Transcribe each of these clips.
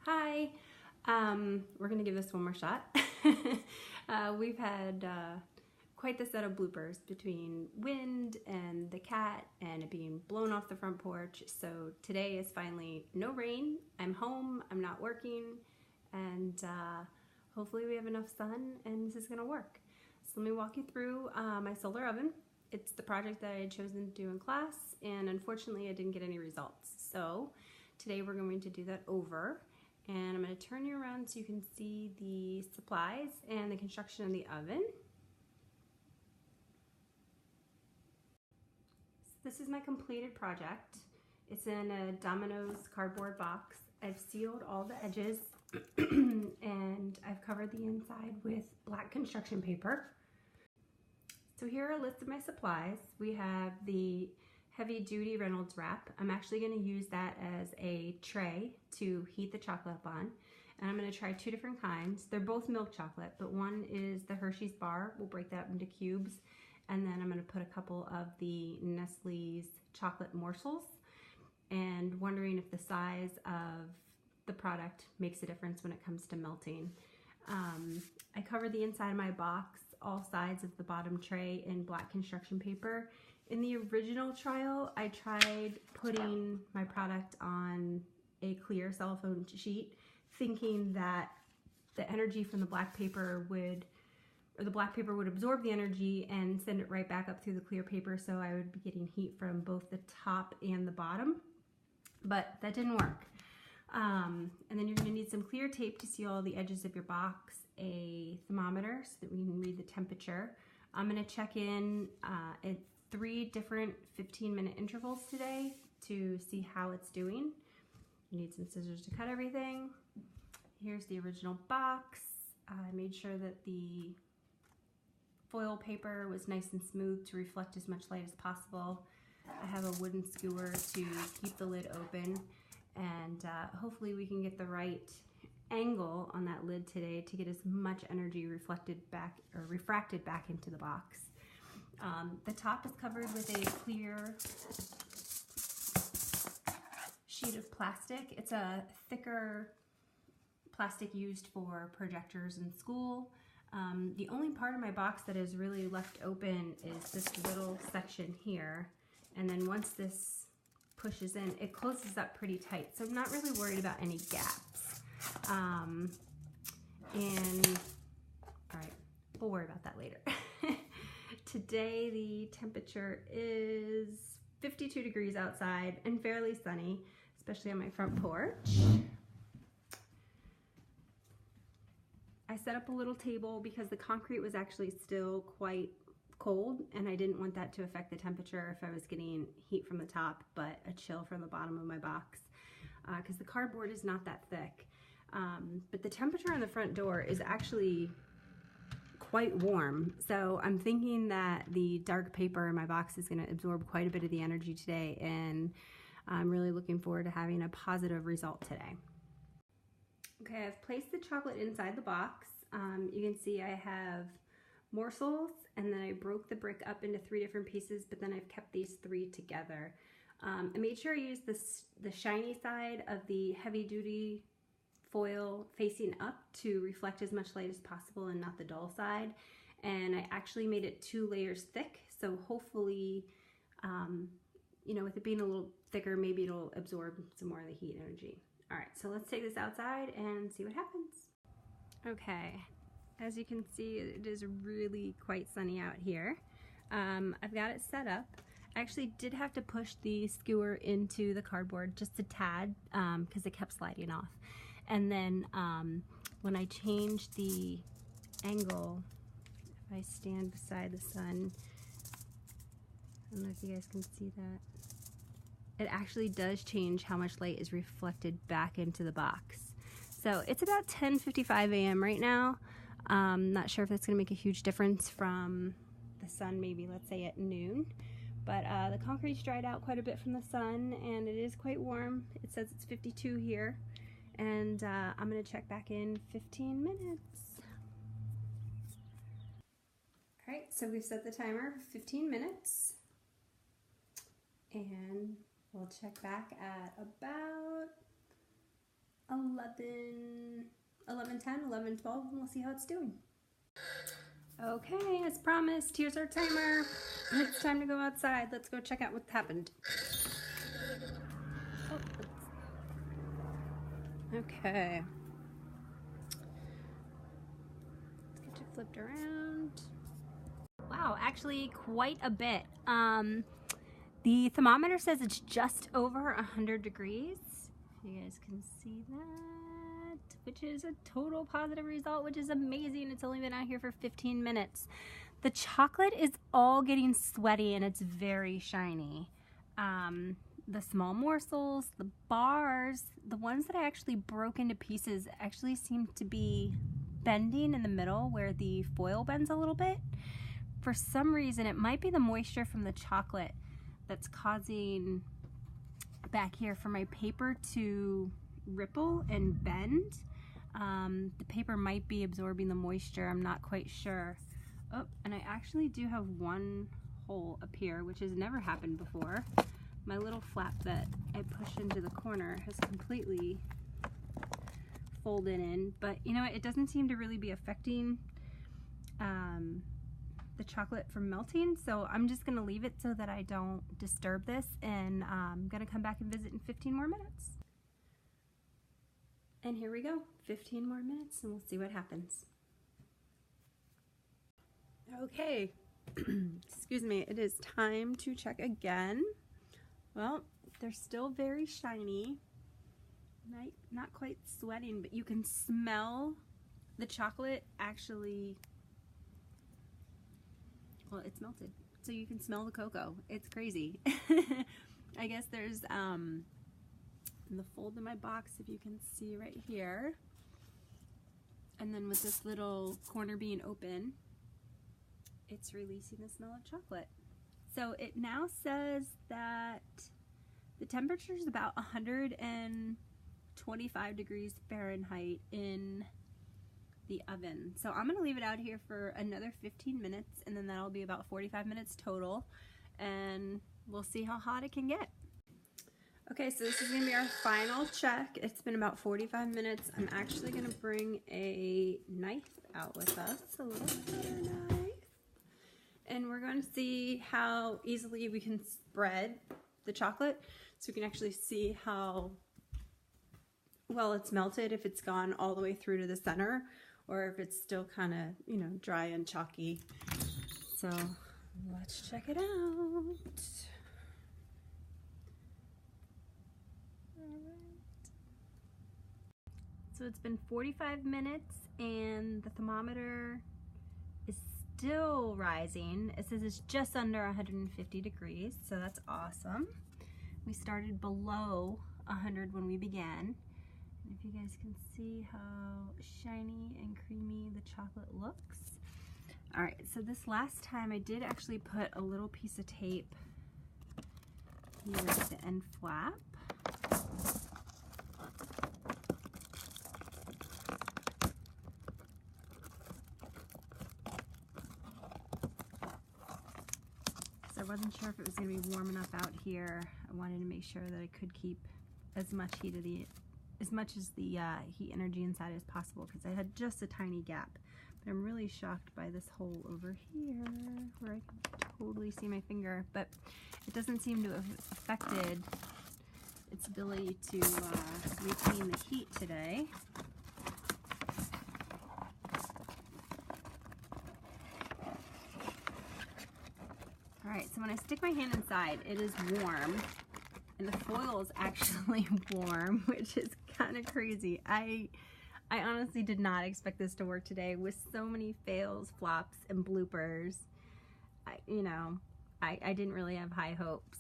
Hi, we're gonna give this one more shot. We've had quite the set of bloopers between wind and the cat and it being blown off the front porch. So today is finally no rain. I'm home, I'm not working, and hopefully we have enough sun and this is gonna work. So let me walk you through my solar oven. It's the project that I had chosen to do in class, and unfortunately I didn't get any results. So today we're going to do that over. And I'm going to turn you around so you can see the supplies and the construction of the oven. So this is my completed project. It's in a Domino's cardboard box. I've sealed all the edges and I've covered the inside with black construction paper. So here are a list of my supplies. We have the heavy duty Reynolds wrap. I'm actually going to use that as a tray to heat the chocolate up on. And I'm going to try two different kinds. They're both milk chocolate, but one is the Hershey's bar. We'll break that up into cubes. And then I'm going to put a couple of the Nestle's chocolate morsels, and wondering if the size of the product makes a difference when it comes to melting. I covered the inside of my box, all sides of the bottom tray, in black construction paper. In the original trial, I tried putting my product on a clear cellophane sheet, thinking that the energy from the black paper would absorb the energy and send it right back up through the clear paper, so I would be getting heat from both the top and the bottom, but that didn't work. And then you're going to need some clear tape to seal all the edges of your box, a thermometer so that we can read the temperature. I'm going to check in at 3 different 15-minute intervals today to see how it's doing. You need some scissors to cut everything. Here's the original box. I made sure that the foil paper was nice and smooth to reflect as much light as possible. I have a wooden skewer to keep the lid open, and hopefully we can get the right angle on that lid today to get as much energy refracted back into the box. The top is covered with a clear sheet of plastic. It's a thicker plastic used for projectors in school. The only part of my box that is really left open is this little section here, and then once this pushes in, it closes up pretty tight, so I'm not really worried about any gaps. And all right, we'll worry about that later. Today the temperature is 52 degrees outside and fairly sunny, especially on my front porch. I set up a little table because the concrete was actually still quite cold, and I didn't want that to affect the temperature if I was getting heat from the top but a chill from the bottom of my box, because the cardboard is not that thick. But the temperature on the front door is actually quite warm, so I'm thinking that the dark paper in my box is going to absorb quite a bit of the energy today, and I'm really looking forward to having a positive result today. Okay, I've placed the chocolate inside the box. You can see I have morsels, and then I broke the brick up into 3 different pieces, but then I've kept these 3 together. I made sure I used the shiny side of the heavy-duty foil facing up to reflect as much light as possible and not the dull side. And I actually made it 2 layers thick, so hopefully, you know, with it being a little thicker, maybe it'll absorb some more of the heat energy. All right, so let's take this outside and see what happens. Okay, as you can see, it is really quite sunny out here. I've got it set up. I actually did have to push the skewer into the cardboard just a tad because it kept sliding off. And then when I changed the angle, if I stand beside the sun, I don't know if you guys can see that, it actually does change how much light is reflected back into the box. So it's about 10:55 a.m. right now. Not sure if that's going to make a huge difference from the sun, maybe let's say at noon. But the concrete's dried out quite a bit from the sun, and it is quite warm. It says it's 52 here. And I'm going to check back in 15 minutes. All right, so we've set the timer for 15 minutes. And we'll check back at about 11:10, 11:12, and we'll see how it's doing. Okay, as promised, here's our timer. It's time to go outside. Let's go check out what happened. Oh, okay. Let's get you flipped around. Wow, actually quite a bit. The thermometer says it's just over 100 degrees. You guys can see that, which is a total positive result, which is amazing. It's only been out here for 15 minutes. The chocolate is all getting sweaty and it's very shiny. The small morsels, the bars, the ones that I actually broke into pieces actually seem to be bending in the middle where the foil bends a little bit. For some reason, it might be the moisture from the chocolate that's causing back here for my paper to ripple and bend. The paper might be absorbing the moisture, I'm not quite sure. Oh, and I actually do have one hole up here, which has never happened before. My little flap that I push into the corner has completely folded in, but you know what, it doesn't seem to really be affecting the chocolate from melting, so I'm just gonna leave it so that I don't disturb this, and I'm gonna come back and visit in 15 more minutes. And here we go, 15 more minutes and we'll see what happens. Okay, excuse me, it is time to check again. Well, they're still very shiny, not quite sweating, but you can smell the chocolate actually. Well, it's melted, so you can smell the cocoa. It's crazy. I guess there's in the fold in my box, if you can see right here, and then with this little corner being open, it's releasing the smell of chocolate. So it now says that the temperature is about 125 degrees Fahrenheit in the oven. So I'm gonna leave it out here for another 15 minutes, and then that'll be about 45 minutes total, and we'll see how hot it can get. Okay, so this is gonna be our final check. It's been about 45 minutes. I'm actually gonna bring a knife out with us, a little butter knife, and we're going to see how easily we can spread the chocolate, so we can actually see how well it's melted, if it's gone all the way through to the center, or if it's still kind of, you know, dry and chalky. So let's check it out. Alright. So it's been 45 minutes and the thermometer is still rising. It says it's just under 150 degrees, so that's awesome. We started below 100 when we began. If you guys can see how shiny and creamy the chocolate looks. All right, so this last time I did actually put a little piece of tape here at the end flap. So I wasn't sure if it was gonna be warm enough out here. I wanted to make sure that I could keep as much heat of as much as the heat energy inside as possible, because I had just a tiny gap. But I'm really shocked by this hole over here where I can totally see my finger, but it doesn't seem to have affected its ability to retain the heat today. Alright, so when I stick my hand inside, it is warm. And the foil is actually warm, which is kind of crazy. I honestly did not expect this to work today with so many fails, flops, and bloopers. I didn't really have high hopes.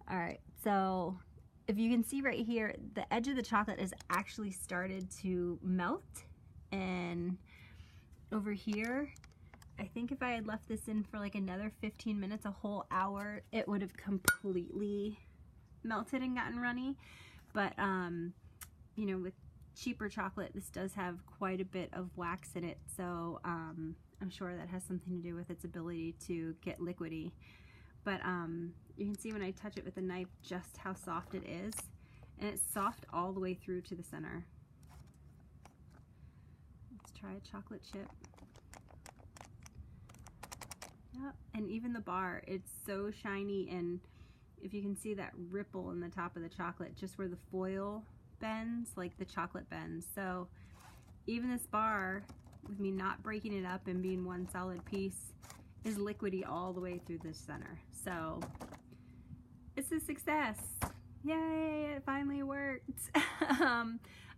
All right, so if you can see right here, the edge of the chocolate has actually started to melt. And over here, I think if I had left this in for like another 15 minutes, a whole hour, it would have completely melted and gotten runny. But you know, with cheaper chocolate, this does have quite a bit of wax in it, so I'm sure that has something to do with its ability to get liquidy. But you can see when I touch it with a knife just how soft it is, and it's soft all the way through to the center. try a chocolate chip. Yep, and even the bar, it's so shiny, and if you can see that ripple in the top of the chocolate, just where the foil bends, like the chocolate bends. So even this bar, with me not breaking it up and being one solid piece, is liquidy all the way through the center. So it's a success. Yay, it finally worked.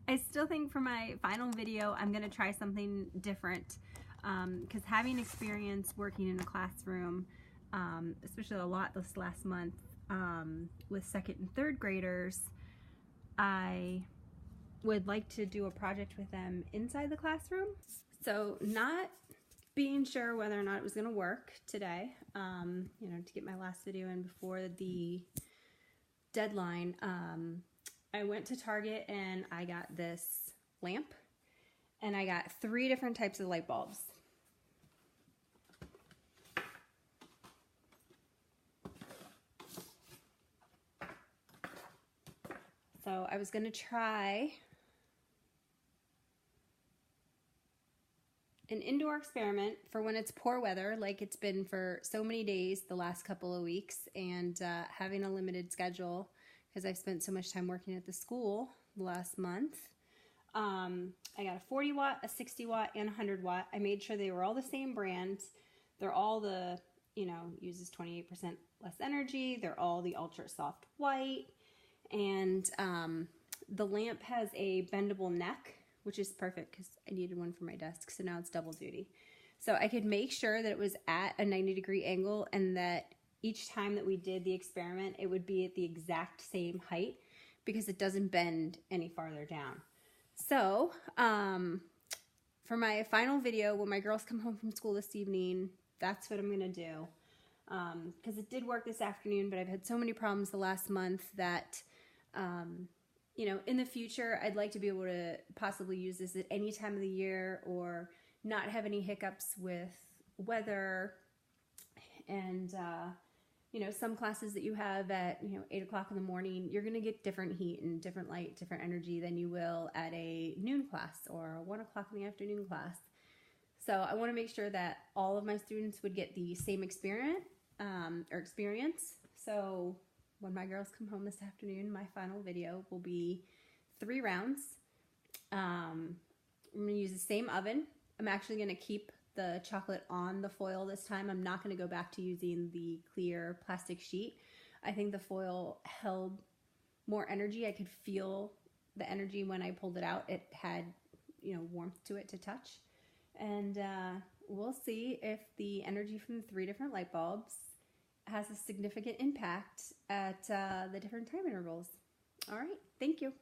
I still think for my final video, I'm gonna try something different, because having experience working in a classroom, especially a lot this last month, with second and third graders, I would like to do a project with them inside the classroom. So not being sure whether or not it was going to work today, you know, to get my last video in before the deadline, I went to Target and I got this lamp, and I got 3 different types of light bulbs. So I was going to try an indoor experiment for when it's poor weather, like it's been for so many days the last couple of weeks, and having a limited schedule because I've spent so much time working at the school the last month. I got a 40 watt, a 60 watt, and a 100 watt. I made sure they were all the same brand. They're all the, you know, uses 28% less energy. They're all the ultra soft white. And the lamp has a bendable neck, which is perfect because I needed one for my desk, so now it's double duty. So I could make sure that it was at a 90-degree angle, and that each time that we did the experiment, it would be at the exact same height because it doesn't bend any farther down. So for my final video, when my girls come home from school this evening, that's what I'm going to do. Because it did work this afternoon, but I've had so many problems the last month that you know, in the future, I'd like to be able to possibly use this at any time of the year, or not have any hiccups with weather. And, you know, some classes that you have at, you know, 8 o'clock in the morning, you're going to get different heat and different light, different energy than you will at a noon class or a 1 o'clock in the afternoon class. So I want to make sure that all of my students would get the same experience. So when my girls come home this afternoon, my final video will be 3 rounds. I'm going to use the same oven. I'm actually going to keep the chocolate on the foil this time. I'm not going to go back to using the clear plastic sheet. I think the foil held more energy. I could feel the energy when I pulled it out. It had, you know, warmth to it to touch. And we'll see if the energy from the 3 different light bulbs has a significant impact at the different time intervals. All right, thank you.